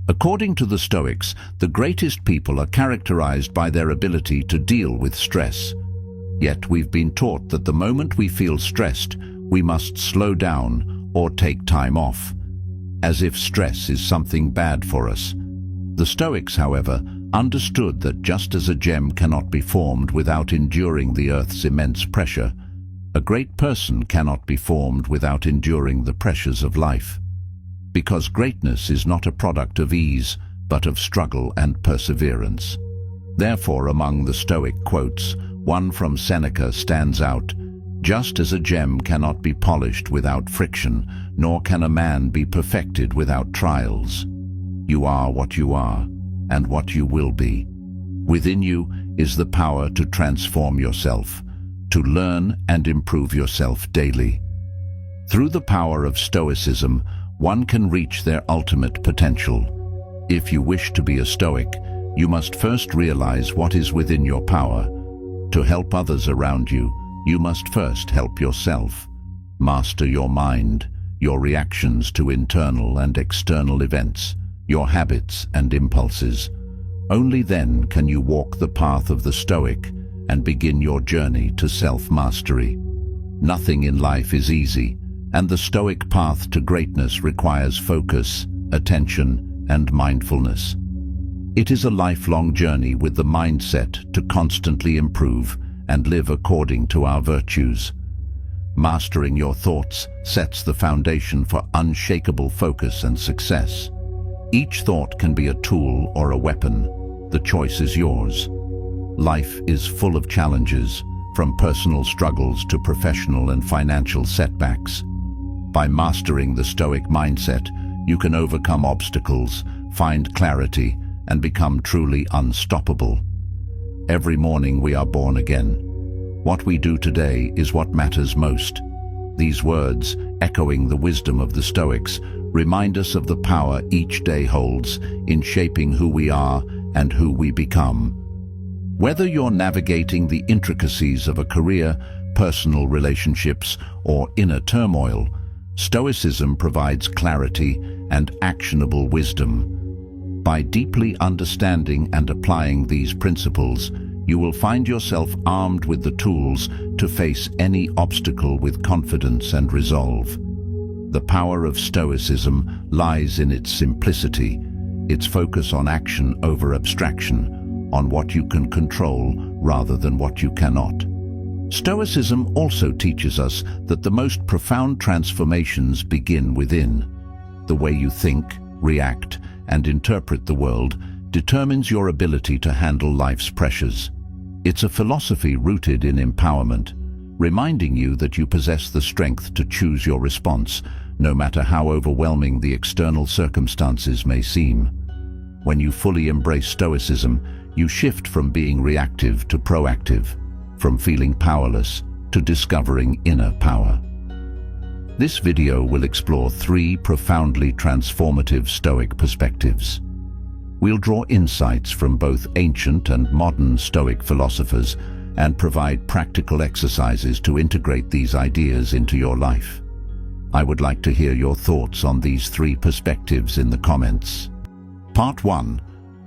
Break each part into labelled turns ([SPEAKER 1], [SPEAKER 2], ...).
[SPEAKER 1] According to the Stoics, the greatest people are characterized by their ability to deal with stress. Yet we've been taught that the moment we feel stressed, we must slow down or take time off, as if stress is something bad for us. The Stoics, however, understood that just as a gem cannot be formed without enduring the earth's immense pressure, a great person cannot be formed without enduring the pressures of life. Because greatness is not a product of ease, but of struggle and perseverance. Therefore, among the Stoic quotes, one from Seneca stands out: "Just as a gem cannot be polished without friction, nor can a man be perfected without trials. You are what you are, and what you will be. Within you is the power to transform yourself, to learn and improve yourself daily." Through the power of Stoicism, one can reach their ultimate potential. If you wish to be a Stoic, you must first realize what is within your power. To help others around you, you must first help yourself. Master your mind, your reactions to internal and external events, your habits and impulses. Only then can you walk the path of the Stoic and begin your journey to self-mastery. Nothing in life is easy, and the Stoic path to greatness requires focus, attention, and mindfulness. It is a lifelong journey with the mindset to constantly improve and live according to our virtues. Mastering your thoughts sets the foundation for unshakable focus and success. Each thought can be a tool or a weapon. The choice is yours. Life is full of challenges, from personal struggles to professional and financial setbacks. By mastering the Stoic mindset, you can overcome obstacles, find clarity, and become truly unstoppable. Every morning we are born again. What we do today is what matters most. These words, echoing the wisdom of the Stoics, remind us of the power each day holds in shaping who we are and who we become. Whether you're navigating the intricacies of a career, personal relationships, or inner turmoil, Stoicism provides clarity and actionable wisdom. By deeply understanding and applying these principles, you will find yourself armed with the tools to face any obstacle with confidence and resolve. The power of Stoicism lies in its simplicity, its focus on action over abstraction, on what you can control rather than what you cannot. Stoicism also teaches us that the most profound transformations begin within. The way you think, react, and interpret the world determines your ability to handle life's pressures. It's a philosophy rooted in empowerment, reminding you that you possess the strength to choose your response, no matter how overwhelming the external circumstances may seem. When you fully embrace Stoicism, you shift from being reactive to proactive, from feeling powerless to discovering inner power. This video will explore 3 profoundly transformative Stoic perspectives. We'll draw insights from both ancient and modern Stoic philosophers and provide practical exercises to integrate these ideas into your life. I would like to hear your thoughts on these 3 perspectives in the comments. Part 1.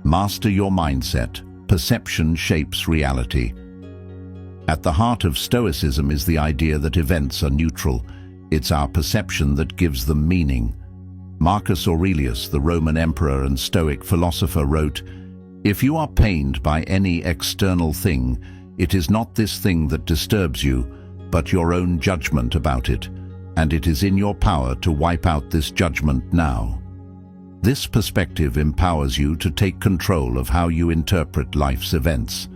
[SPEAKER 1] Master your mindset. Perception shapes reality. At the heart of Stoicism is the idea that events are neutral. It's our perception that gives them meaning. Marcus Aurelius, the Roman emperor and Stoic philosopher, wrote, "If you are pained by any external thing, it is not this thing that disturbs you, but your own judgment about it, and it is in your power to wipe out this judgment now." This perspective empowers you to take control of how you interpret life's events.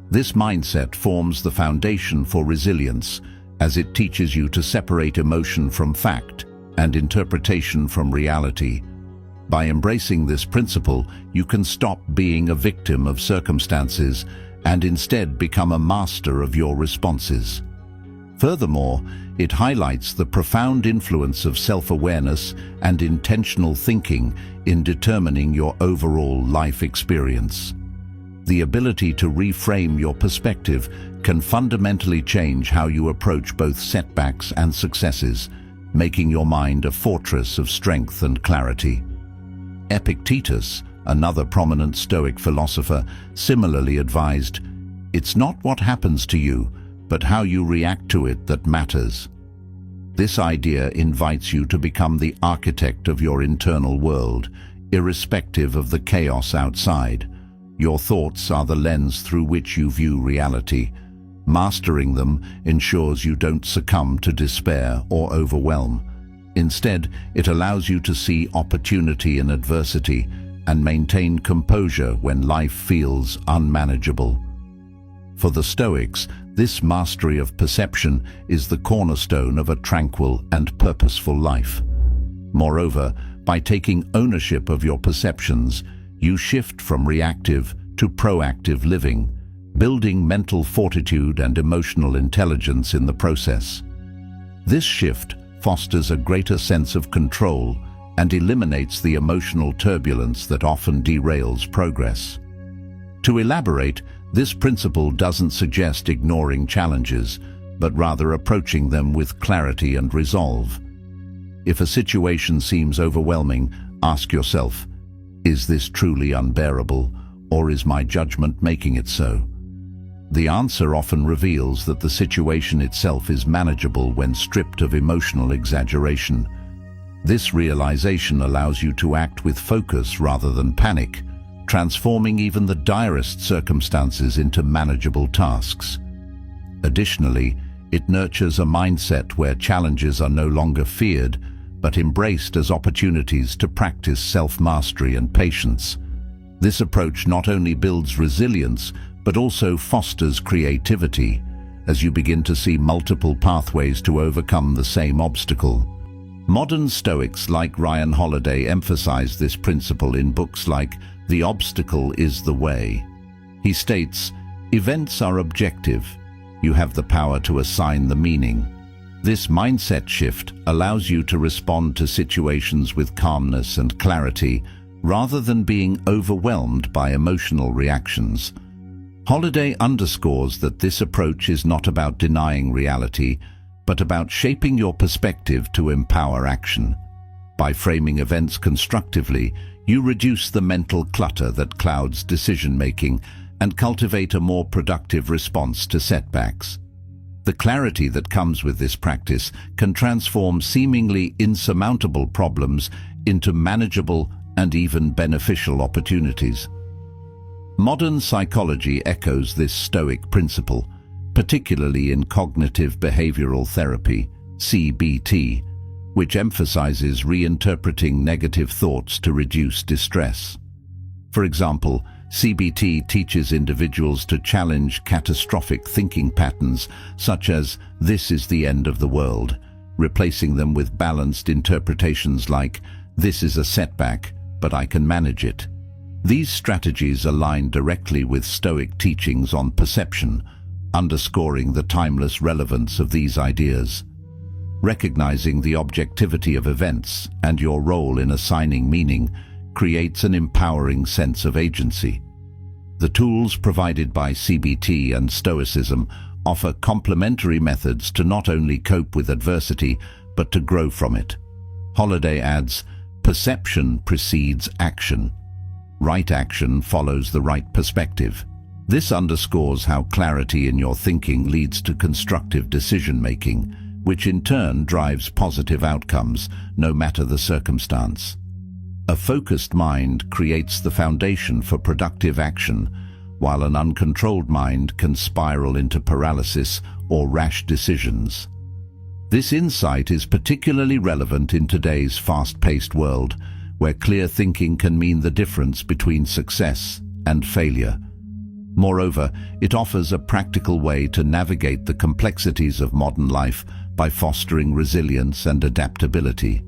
[SPEAKER 1] This mindset forms the foundation for resilience, as it teaches you to separate emotion from fact and interpretation from reality. By embracing this principle, you can stop being a victim of circumstances and instead become a master of your responses. Furthermore, it highlights the profound influence of self-awareness and intentional thinking in determining your overall life experience. The ability to reframe your perspective can fundamentally change how you approach both setbacks and successes, making your mind a fortress of strength and clarity. Epictetus, another prominent Stoic philosopher, similarly advised, "It's not what happens to you, but how you react to it that matters." This idea invites you to become the architect of your internal world, irrespective of the chaos outside. Your thoughts are the lens through which you view reality. Mastering them ensures you don't succumb to despair or overwhelm. Instead, it allows you to see opportunity in adversity and maintain composure when life feels unmanageable. For the Stoics, this mastery of perception is the cornerstone of a tranquil and purposeful life. Moreover, by taking ownership of your perceptions, you shift from reactive to proactive living, building mental fortitude and emotional intelligence in the process. This shift fosters a greater sense of control and eliminates the emotional turbulence that often derails progress. To elaborate, this principle doesn't suggest ignoring challenges, but rather approaching them with clarity and resolve. If a situation seems overwhelming, ask yourself, is this truly unbearable, or is my judgment making it so? The answer often reveals that the situation itself is manageable when stripped of emotional exaggeration. This realization allows you to act with focus rather than panic, transforming even the direst circumstances into manageable tasks. Additionally, it nurtures a mindset where challenges are no longer feared, but embraced as opportunities to practice self-mastery and patience. This approach not only builds resilience, but also fosters creativity, as you begin to see multiple pathways to overcome the same obstacle. Modern Stoics like Ryan Holiday emphasize this principle in books like The Obstacle is the Way. He states, "Events are objective. You have the power to assign the meaning." This mindset shift allows you to respond to situations with calmness and clarity, rather than being overwhelmed by emotional reactions. Holiday underscores that this approach is not about denying reality, but about shaping your perspective to empower action. By framing events constructively, you reduce the mental clutter that clouds decision-making and cultivate a more productive response to setbacks. The clarity that comes with this practice can transform seemingly insurmountable problems into manageable and even beneficial opportunities. Modern psychology echoes this Stoic principle, particularly in cognitive behavioral therapy, CBT, which emphasizes reinterpreting negative thoughts to reduce distress. For example, CBT teaches individuals to challenge catastrophic thinking patterns such as "this is the end of the world," replacing them with balanced interpretations like "this is a setback, but I can manage it." These strategies align directly with Stoic teachings on perception, underscoring the timeless relevance of these ideas. Recognizing the objectivity of events and your role in assigning meaning creates an empowering sense of agency. The tools provided by CBT and Stoicism offer complementary methods to not only cope with adversity, but to grow from it. Holiday adds, "Perception precedes action. Right action follows the right perspective." This underscores how clarity in your thinking leads to constructive decision-making, which in turn drives positive outcomes, no matter the circumstance. A focused mind creates the foundation for productive action, while an uncontrolled mind can spiral into paralysis or rash decisions. This insight is particularly relevant in today's fast-paced world, where clear thinking can mean the difference between success and failure. Moreover, it offers a practical way to navigate the complexities of modern life by fostering resilience and adaptability.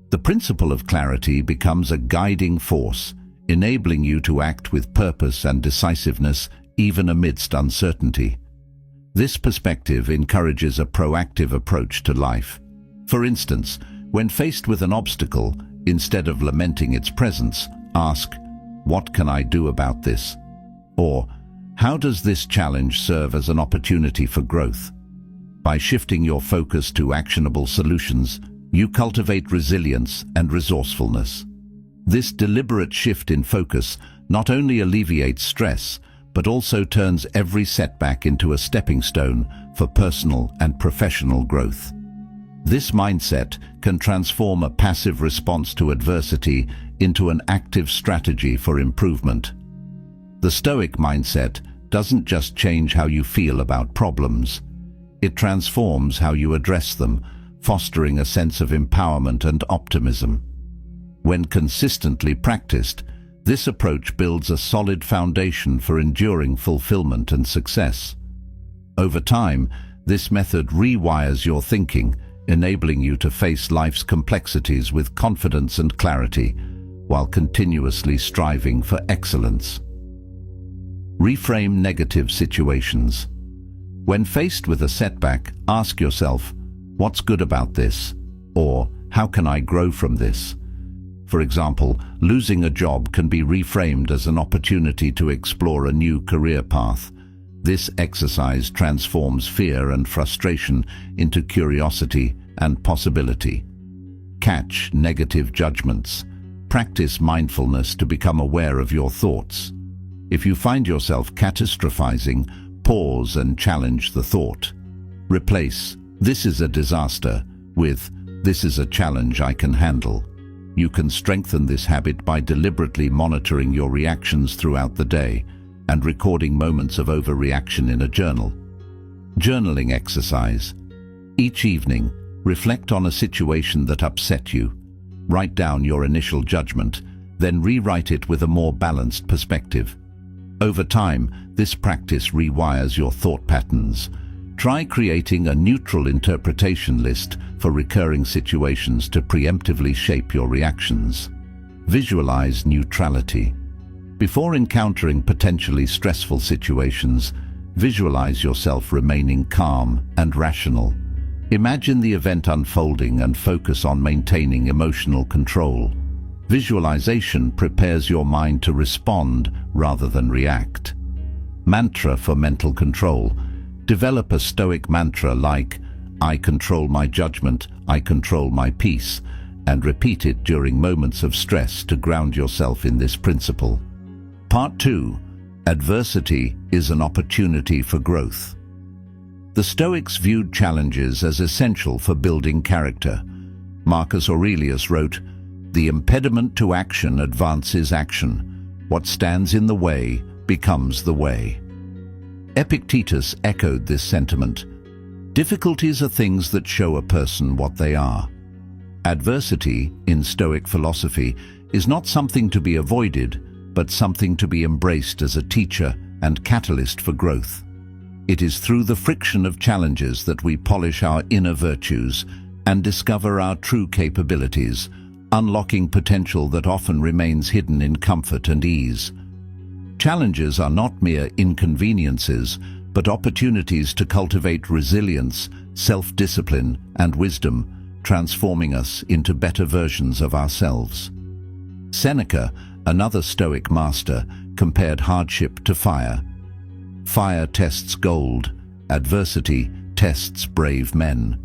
[SPEAKER 1] The principle of clarity becomes a guiding force, enabling you to act with purpose and decisiveness even amidst uncertainty. This perspective encourages a proactive approach to life. For instance, when faced with an obstacle, instead of lamenting its presence, ask, "What can I do about this?" Or, "How does this challenge serve as an opportunity for growth?" By shifting your focus to actionable solutions, you cultivate resilience and resourcefulness. This deliberate shift in focus not only alleviates stress, but also turns every setback into a stepping stone for personal and professional growth. This mindset can transform a passive response to adversity into an active strategy for improvement. The Stoic mindset doesn't just change how you feel about problems. It transforms how you address them, fostering a sense of empowerment and optimism. When consistently practiced, this approach builds a solid foundation for enduring fulfillment and success. Over time, this method rewires your thinking, enabling you to face life's complexities with confidence and clarity, while continuously striving for excellence. Reframe negative situations. When faced with a setback, ask yourself, "What's good about this?" Or, "How can I grow from this?" For example, losing a job can be reframed as an opportunity to explore a new career path. This exercise transforms fear and frustration into curiosity and possibility. Catch negative judgments. Practice mindfulness to become aware of your thoughts. If you find yourself catastrophizing, pause and challenge the thought. Replace "this is a disaster" with "this is a challenge I can handle." You can strengthen this habit by deliberately monitoring your reactions throughout the day and recording moments of overreaction in a journal. Journaling exercise. Each evening, reflect on a situation that upset you. Write down your initial judgment, then rewrite it with a more balanced perspective. Over time, this practice rewires your thought patterns. Try creating a neutral interpretation list for recurring situations to preemptively shape your reactions. Visualize neutrality. Before encountering potentially stressful situations, visualize yourself remaining calm and rational. Imagine the event unfolding and focus on maintaining emotional control. Visualization prepares your mind to respond rather than react. Mantra for mental control. Develop a Stoic mantra like, "I control my judgment, I control my peace," and repeat it during moments of stress to ground yourself in this principle. Part 2. Adversity is an opportunity for growth. The Stoics viewed challenges as essential for building character. Marcus Aurelius wrote, "The impediment to action advances action. What stands in the way becomes the way." Epictetus echoed this sentiment. Difficulties are things that show a person what they are. Adversity, in Stoic philosophy, is not something to be avoided, but something to be embraced as a teacher and catalyst for growth. It is through the friction of challenges that we polish our inner virtues and discover our true capabilities, unlocking potential that often remains hidden in comfort and ease. Challenges are not mere inconveniences, but opportunities to cultivate resilience, self-discipline, and wisdom, transforming us into better versions of ourselves. Seneca, another Stoic master, compared hardship to fire. Fire tests gold, adversity tests brave men.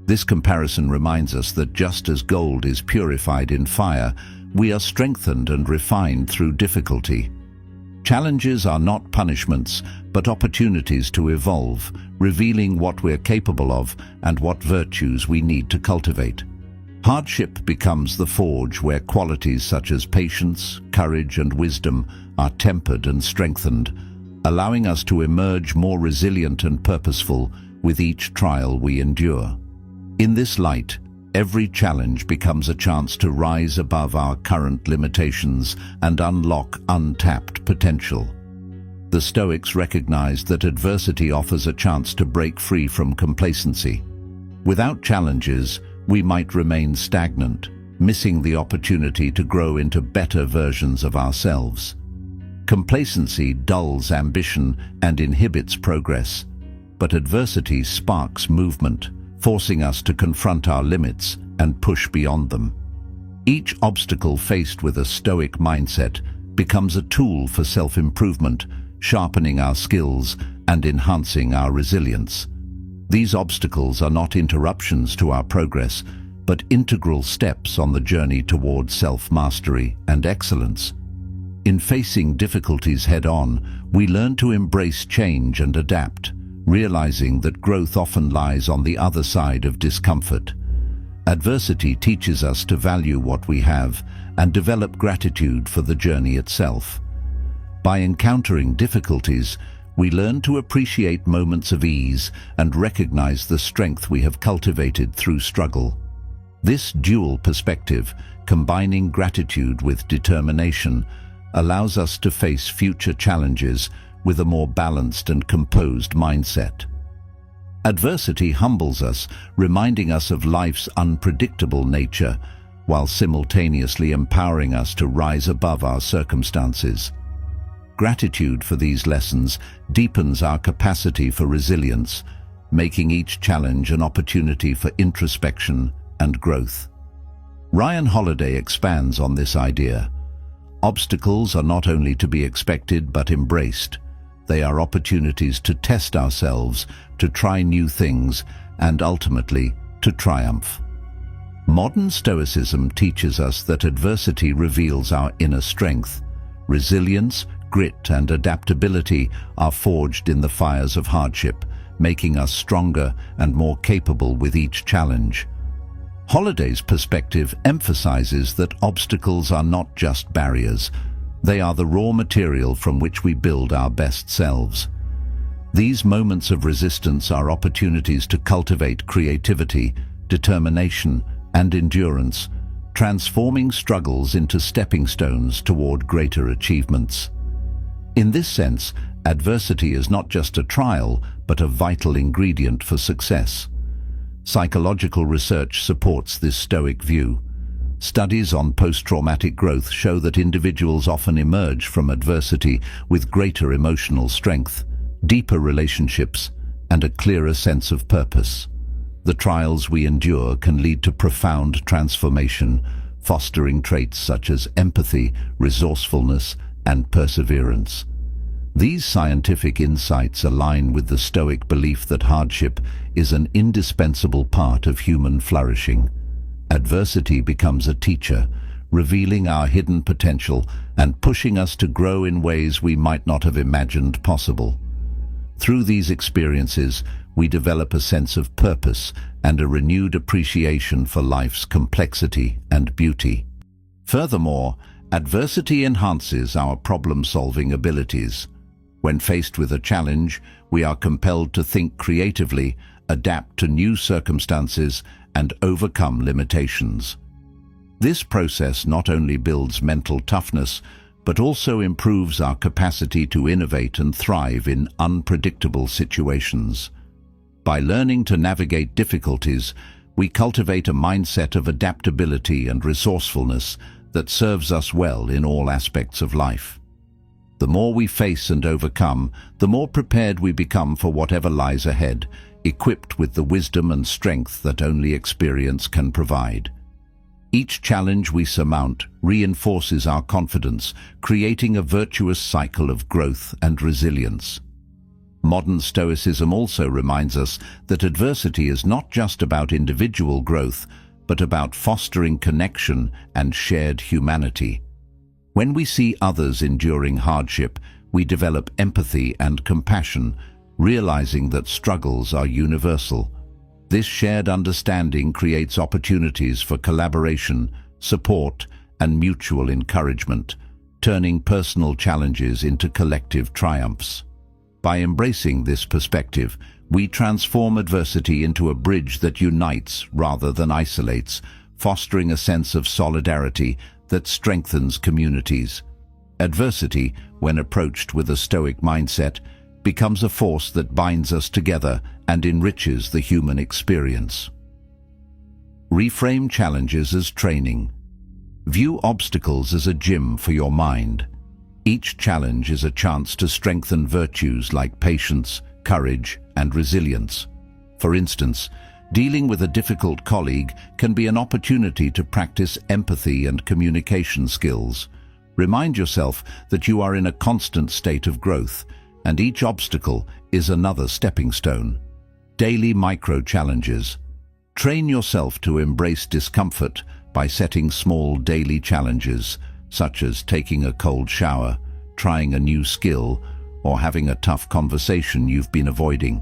[SPEAKER 1] This comparison reminds us that just as gold is purified in fire, we are strengthened and refined through difficulty. Challenges are not punishments, but opportunities to evolve, revealing what we're capable of and what virtues we need to cultivate. Hardship becomes the forge where qualities such as patience, courage, and wisdom are tempered and strengthened, allowing us to emerge more resilient and purposeful with each trial we endure. In this light, every challenge becomes a chance to rise above our current limitations and unlock untapped potential. The Stoics recognized that adversity offers a chance to break free from complacency. Without challenges, we might remain stagnant, missing the opportunity to grow into better versions of ourselves. Complacency dulls ambition and inhibits progress, but adversity sparks movement, forcing us to confront our limits and push beyond them. Each obstacle faced with a Stoic mindset becomes a tool for self-improvement, sharpening our skills and enhancing our resilience. These obstacles are not interruptions to our progress, but integral steps on the journey toward self-mastery and excellence. In facing difficulties head-on, we learn to embrace change and adapt, realizing that growth often lies on the other side of discomfort. Adversity teaches us to value what we have and develop gratitude for the journey itself. By encountering difficulties, we learn to appreciate moments of ease and recognize the strength we have cultivated through struggle. This dual perspective, combining gratitude with determination, allows us to face future challenges with a more balanced and composed mindset. Adversity humbles us, reminding us of life's unpredictable nature, while simultaneously empowering us to rise above our circumstances. Gratitude for these lessons deepens our capacity for resilience, making each challenge an opportunity for introspection and growth. Ryan Holiday expands on this idea. Obstacles are not only to be expected but embraced. They are opportunities to test ourselves, to try new things, and ultimately to triumph. Modern Stoicism teaches us that adversity reveals our inner strength. Resilience, grit, and adaptability are forged in the fires of hardship, making us stronger and more capable with each challenge. Holiday's perspective emphasizes that obstacles are not just barriers. They are the raw material from which we build our best selves. These moments of resistance are opportunities to cultivate creativity, determination, and endurance, transforming struggles into stepping stones toward greater achievements. In this sense, adversity is not just a trial, but a vital ingredient for success. Psychological research supports this Stoic view. Studies on post-traumatic growth show that individuals often emerge from adversity with greater emotional strength, deeper relationships, and a clearer sense of purpose. The trials we endure can lead to profound transformation, fostering traits such as empathy, resourcefulness, and perseverance. These scientific insights align with the Stoic belief that hardship is an indispensable part of human flourishing. Adversity becomes a teacher, revealing our hidden potential and pushing us to grow in ways we might not have imagined possible. Through these experiences, we develop a sense of purpose and a renewed appreciation for life's complexity and beauty. Furthermore, adversity enhances our problem-solving abilities. When faced with a challenge, we are compelled to think creatively, adapt to new circumstances, and overcome limitations. This process not only builds mental toughness, but also improves our capacity to innovate and thrive in unpredictable situations. By learning to navigate difficulties, we cultivate a mindset of adaptability and resourcefulness that serves us well in all aspects of life. The more we face and overcome, the more prepared we become for whatever lies ahead, equipped with the wisdom and strength that only experience can provide. Each challenge we surmount reinforces our confidence, creating a virtuous cycle of growth and resilience. Modern Stoicism also reminds us that adversity is not just about individual growth, but about fostering connection and shared humanity. When we see others enduring hardship, we develop empathy and compassion, realizing that struggles are universal. This shared understanding creates opportunities for collaboration, support, and mutual encouragement, turning personal challenges into collective triumphs. By embracing this perspective, we transform adversity into a bridge that unites rather than isolates, fostering a sense of solidarity that strengthens communities. Adversity, when approached with a Stoic mindset, becomes a force that binds us together and enriches the human experience. Reframe challenges as training. View obstacles as a gym for your mind. Each challenge is a chance to strengthen virtues like patience, courage, and resilience. For instance, dealing with a difficult colleague can be an opportunity to practice empathy and communication skills. Remind yourself that you are in a constant state of growth, and each obstacle is another stepping stone. Daily micro-challenges. Train yourself to embrace discomfort by setting small daily challenges, such as taking a cold shower, trying a new skill, or having a tough conversation you've been avoiding.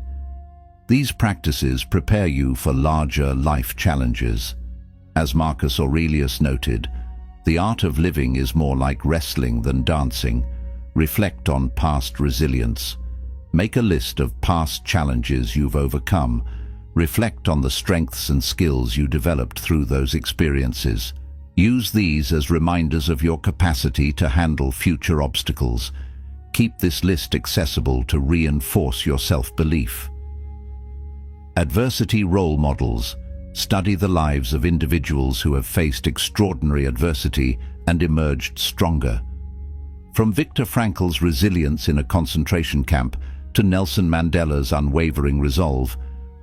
[SPEAKER 1] These practices prepare you for larger life challenges. As Marcus Aurelius noted, the art of living is more like wrestling than dancing. Reflect on past resilience. Make a list of past challenges you've overcome. Reflect on the strengths and skills you developed through those experiences. Use these as reminders of your capacity to handle future obstacles. Keep this list accessible to reinforce your self-belief. Adversity role models. Study the lives of individuals who have faced extraordinary adversity and emerged stronger. From Viktor Frankl's resilience in a concentration camp to Nelson Mandela's unwavering resolve,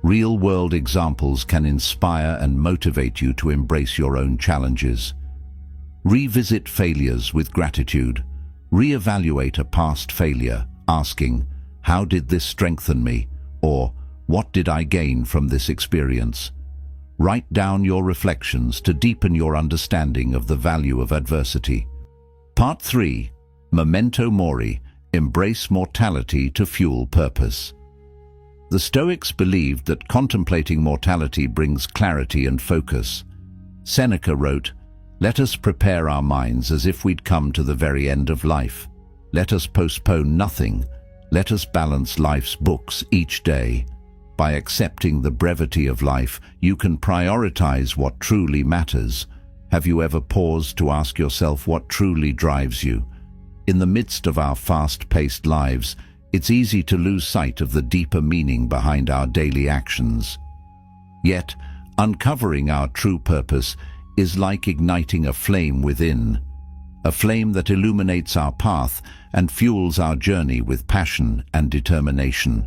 [SPEAKER 1] real-world examples can inspire and motivate you to embrace your own challenges. Revisit failures with gratitude. Re-evaluate a past failure, asking, "How did this strengthen me?" or "What did I gain from this experience?" Write down your reflections to deepen your understanding of the value of adversity. Part 3. Memento Mori. Embrace mortality to fuel purpose. The Stoics believed that contemplating mortality brings clarity and focus. Seneca wrote, "Let us prepare our minds as if we'd come to the very end of life. Let us postpone nothing. Let us balance life's books each day. By accepting the brevity of life, you can prioritize what truly matters." Have you ever paused to ask yourself what truly drives you? In the midst of our fast-paced lives, it's easy to lose sight of the deeper meaning behind our daily actions. Yet, uncovering our true purpose is like igniting a flame within, a flame that illuminates our path and fuels our journey with passion and determination.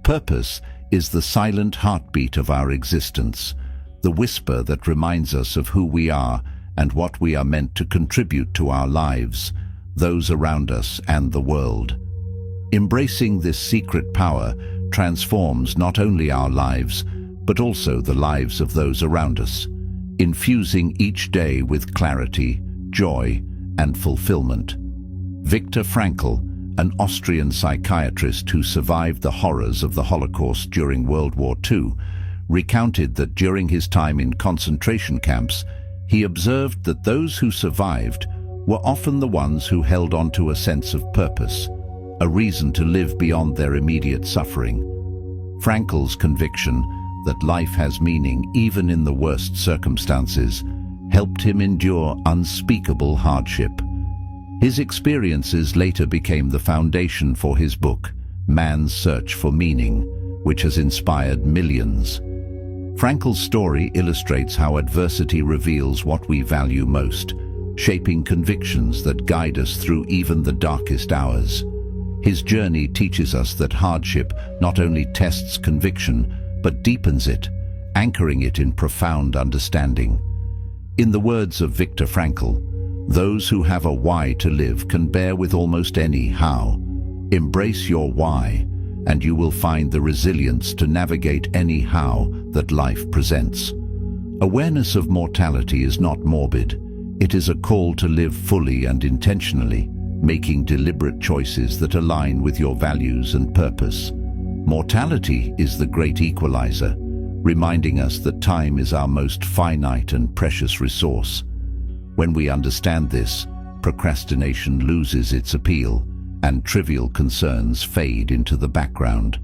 [SPEAKER 1] Purpose is the silent heartbeat of our existence, the whisper that reminds us of who we are and what we are meant to contribute to our lives, those around us, and the world. Embracing this secret power transforms not only our lives, but also the lives of those around us, infusing each day with clarity, joy, and fulfillment. Viktor Frankl, an Austrian psychiatrist who survived the horrors of the Holocaust during World War II, recounted that during his time in concentration camps, he observed that those who survived were often the ones who held on to a sense of purpose, a reason to live beyond their immediate suffering. Frankl's conviction that life has meaning even in the worst circumstances helped him endure unspeakable hardship. His experiences later became the foundation for his book, Man's Search for Meaning, which has inspired millions. Frankl's story illustrates how adversity reveals what we value most, shaping convictions that guide us through even the darkest hours. His journey teaches us that hardship not only tests conviction, but deepens it, anchoring it in profound understanding. In the words of Viktor Frankl, "Those who have a why to live can bear with almost any how. Embrace your why, and you will find the resilience to navigate any how that life presents." Awareness of mortality is not morbid. It is a call to live fully and intentionally, making deliberate choices that align with your values and purpose. Mortality is the great equalizer, reminding us that time is our most finite and precious resource. When we understand this, procrastination loses its appeal, and trivial concerns fade into the background.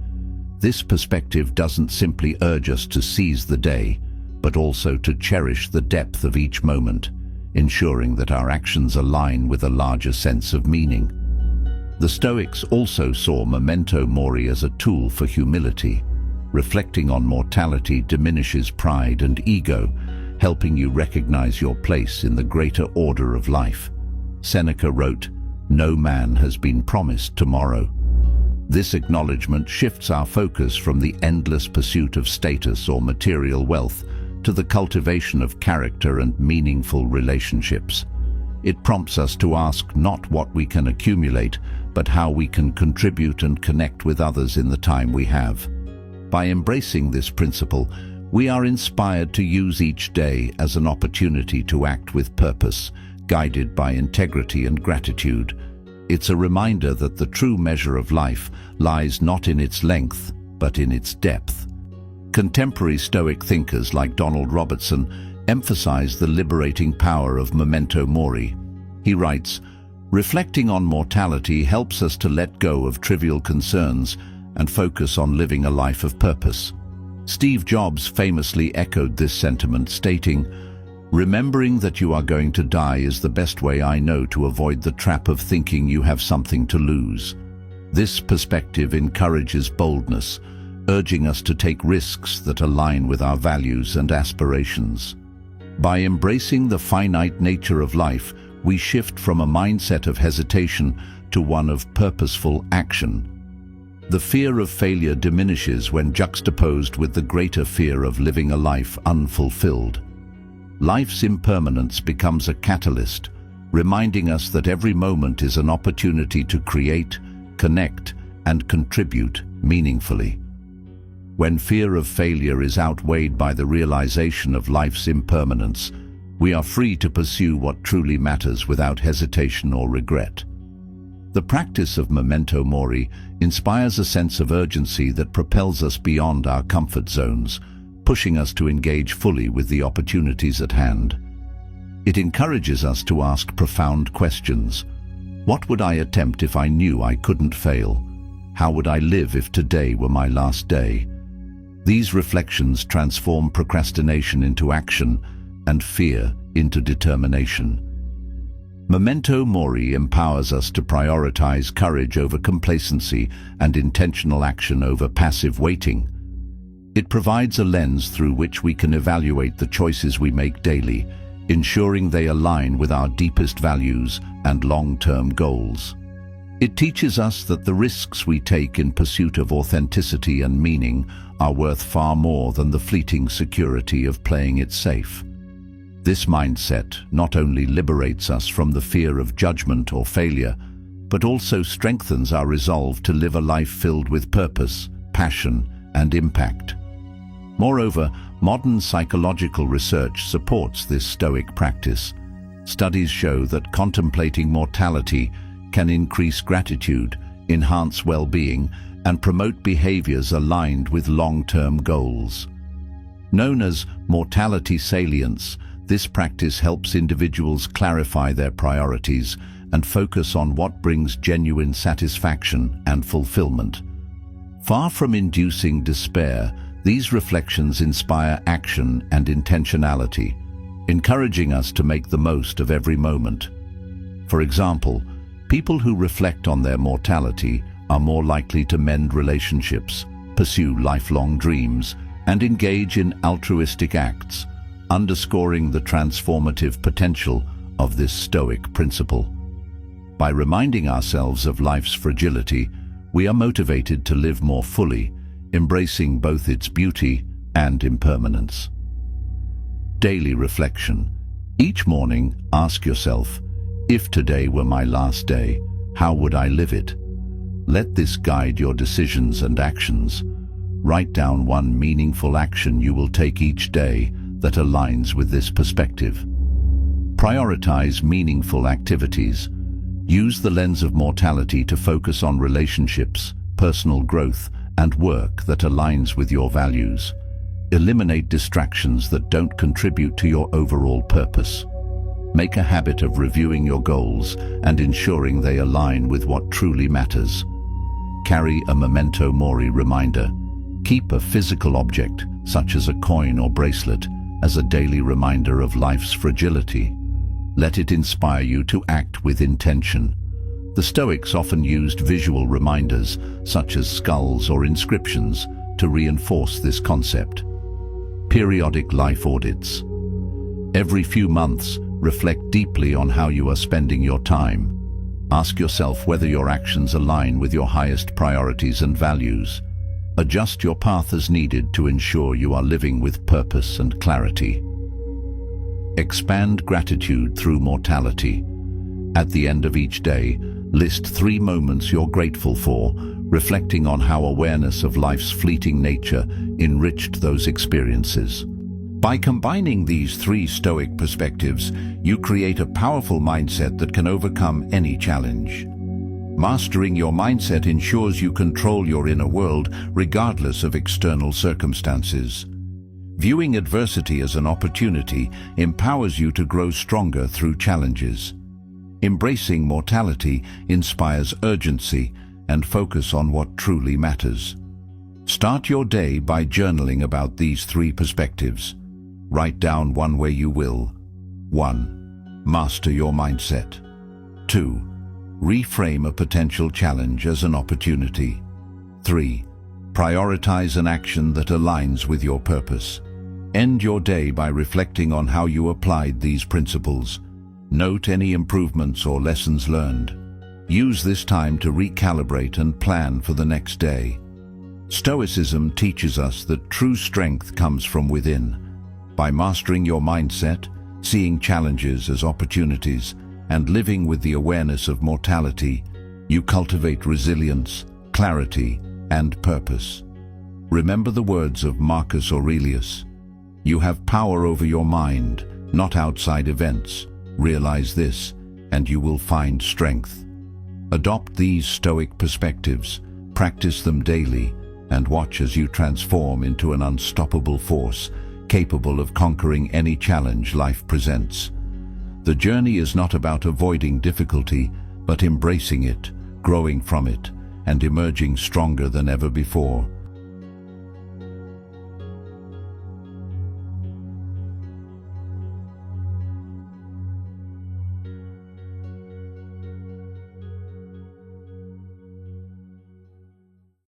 [SPEAKER 1] This perspective doesn't simply urge us to seize the day, but also to cherish the depth of each moment, ensuring that our actions align with a larger sense of meaning. The Stoics also saw memento mori as a tool for humility. Reflecting on mortality diminishes pride and ego, helping you recognize your place in the greater order of life. Seneca wrote, "No man has been promised tomorrow." This acknowledgement shifts our focus from the endless pursuit of status or material wealth to the cultivation of character and meaningful relationships. It prompts us to ask not what we can accumulate, but how we can contribute and connect with others in the time we have. By embracing this principle, We are inspired to use each day as an opportunity to act with purpose, guided by integrity and gratitude. It's a reminder that the true measure of life lies not in its length, but in its depth. Contemporary Stoic thinkers like Donald Robertson emphasize the liberating power of memento mori. He writes, "Reflecting on mortality helps us to let go of trivial concerns and focus on living a life of purpose." Steve Jobs famously echoed this sentiment, stating, "Remembering that you are going to die is the best way I know to avoid the trap of thinking you have something to lose." This perspective encourages boldness, urging us to take risks that align with our values and aspirations. By embracing the finite nature of life, we shift from a mindset of hesitation to one of purposeful action. The fear of failure diminishes when juxtaposed with the greater fear of living a life unfulfilled. Life's impermanence becomes a catalyst, reminding us that every moment is an opportunity to create, connect, and contribute meaningfully. When fear of failure is outweighed by the realization of life's impermanence, we are free to pursue what truly matters without hesitation or regret. The practice of memento mori inspires a sense of urgency that propels us beyond our comfort zones, pushing us to engage fully with the opportunities at hand. It encourages us to ask profound questions. What would I attempt if I knew I couldn't fail? How would I live if today were my last day? These reflections transform procrastination into action and fear into determination. Memento mori empowers us to prioritize courage over complacency and intentional action over passive waiting. It provides a lens through which we can evaluate the choices we make daily, ensuring they align with our deepest values and long-term goals. It teaches us that the risks we take in pursuit of authenticity and meaning are worth far more than the fleeting security of playing it safe. This mindset not only liberates us from the fear of judgment or failure, but also strengthens our resolve to live a life filled with purpose, passion, and impact. Moreover, modern psychological research supports this Stoic practice. Studies show that contemplating mortality can increase gratitude, enhance well-being, and promote behaviors aligned with long-term goals. Known as mortality salience, this practice helps individuals clarify their priorities and focus on what brings genuine satisfaction and fulfillment. Far from inducing despair, these reflections inspire action and intentionality, encouraging us to make the most of every moment. For example, people who reflect on their mortality are more likely to mend relationships, pursue lifelong dreams, and engage in altruistic acts, underscoring the transformative potential of this Stoic principle. By reminding ourselves of life's fragility, we are motivated to live more fully, embracing both its beauty and impermanence. Daily reflection. Each morning, ask yourself, if today were my last day, how would I live it? Let this guide your decisions and actions. Write down one meaningful action you will take each day that aligns with this perspective. Prioritize meaningful activities. Use the lens of mortality to focus on relationships, personal growth, and work that aligns with your values. Eliminate distractions that don't contribute to your overall purpose. Make a habit of reviewing your goals and ensuring they align with what truly matters. Carry a memento mori reminder. Keep a physical object, such as a coin or bracelet, as a daily reminder of life's fragility. Let it inspire you to act with intention. The Stoics often used visual reminders, such as skulls or inscriptions, to reinforce this concept. Periodic life audits. Every few months, reflect deeply on how you are spending your time. Ask yourself whether your actions align with your highest priorities and values. Adjust your path as needed to ensure you are living with purpose and clarity. Expand gratitude through mortality. At the end of each day, list 3 moments you're grateful for, reflecting on how awareness of life's fleeting nature enriched those experiences. By combining these 3 Stoic perspectives, you create a powerful mindset that can overcome any challenge. Mastering your mindset ensures you control your inner world regardless of external circumstances. Viewing adversity as an opportunity empowers you to grow stronger through challenges. Embracing mortality inspires urgency and focus on what truly matters. Start your day by journaling about these 3 perspectives. Write down one way you will. 1. Master your mindset. 2. Reframe a potential challenge as an opportunity. 3. Prioritize an action that aligns with your purpose. End your day by reflecting on how you applied these principles. Note any improvements or lessons learned. Use this time to recalibrate and plan for the next day. Stoicism teaches us that true strength comes from within. By mastering your mindset, seeing challenges as opportunities, and living with the awareness of mortality, you cultivate resilience, clarity, and purpose. Remember the words of Marcus Aurelius. You have power over your mind, not outside events. Realize this, and you will find strength. Adopt these Stoic perspectives, practice them daily, and watch as you transform into an unstoppable force, capable of conquering any challenge life presents. The journey is not about avoiding difficulty, but embracing it, growing from it, and emerging stronger than ever before.